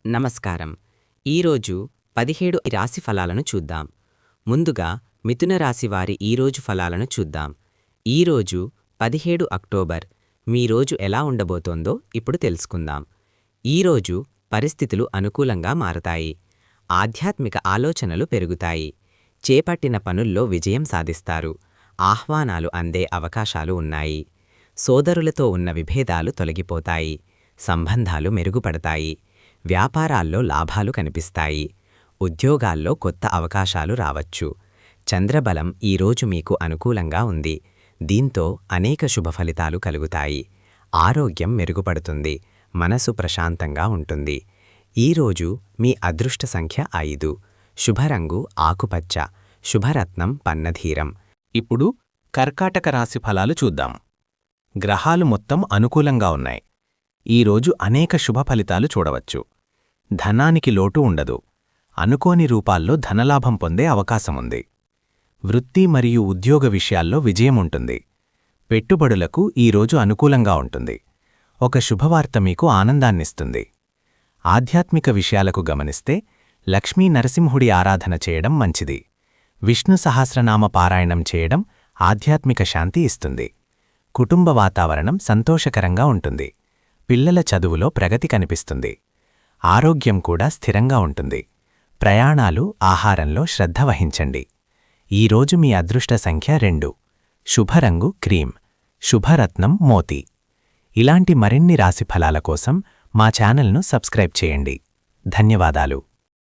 నమస్కారం. ఈరోజు 17 రాశి ఫలాలను చూద్దాం. ముందుగా మిథున రాశి వారి ఈరోజు ఫలాలను చూద్దాం. ఈరోజు 17 అక్టోబర్ మీ రోజు ఎలా ఉండబోతోందో ఇప్పుడు తెలుసుకుందాం. ఈరోజు పరిస్థితులు అనుకూలంగా మారతాయి. ఆధ్యాత్మిక ఆలోచనలు పెరుగుతాయి. చేపట్టిన పనుల్లో విజయం సాధిస్తారు. ఆహ్వానాలు అందే అవకాశాలు ఉన్నాయి. సోదరులతో ఉన్న విభేదాలు తొలగిపోతాయి. సంబంధాలు మెరుగుపడతాయి. వ్యాపారాల్లో లాభాలు కనిపిస్తాయి. ఉద్యోగాల్లో కొత్త అవకాశాలు రావచ్చు. చంద్రబలం ఈరోజు మీకు అనుకూలంగా ఉంది. దీంతో అనేక శుభఫలితాలు కలుగుతాయి. ఆరోగ్యం మెరుగుపడుతుంది. మనసు ప్రశాంతంగా ఉంటుంది. ఈరోజు మీ అదృష్ట సంఖ్య 5. శుభరంగు ఆకుపచ్చ. శుభరత్నం పన్నధీరం. ఇప్పుడు కర్కాటక రాశి ఫలాలు చూద్దాం. గ్రహాలు మొత్తం అనుకూలంగా ఉన్నాయి. ఈరోజు అనేక శుభ ఫలితాలు చూడవచ్చు. ధనానికి లోటు ఉండదు. అనుకోని రూపాల్లో ధనలాభం పొందే అవకాశముంది. వృత్తి మరియు ఉద్యోగ విషయాల్లో విజయముంటుంది. పెట్టుబడులకు ఈరోజు అనుకూలంగా ఉంటుంది. ఒక శుభవార్త మీకు ఆనందాన్నిస్తుంది. ఆధ్యాత్మిక విషయాలకు గమనిస్తే లక్ష్మీ నరసింహుడి ఆరాధన చేయడం మంచిది. విష్ణు సహస్రనామ పారాయణం చేయడం ఆధ్యాత్మిక శాంతి ఇస్తుంది. కుటుంబ వాతావరణం సంతోషకరంగా ఉంటుంది. పిల్లల చదువులో ప్రగతి కనిపిస్తుంది. ఆరోగ్యం కూడా స్థిరంగా ఉంటుంది. ప్రయాణాలు, ఆహారంలో శ్రద్ధ వహించండి. ఈరోజు మీ అదృష్ట సంఖ్య 2. శుభరంగు క్రీమ్. శుభరత్నం మోతి. ఇలాంటి మరిన్ని రాశి ఫలాల కోసం మా ఛానల్ను సబ్స్క్రైబ్ చేయండి. ధన్యవాదాలు.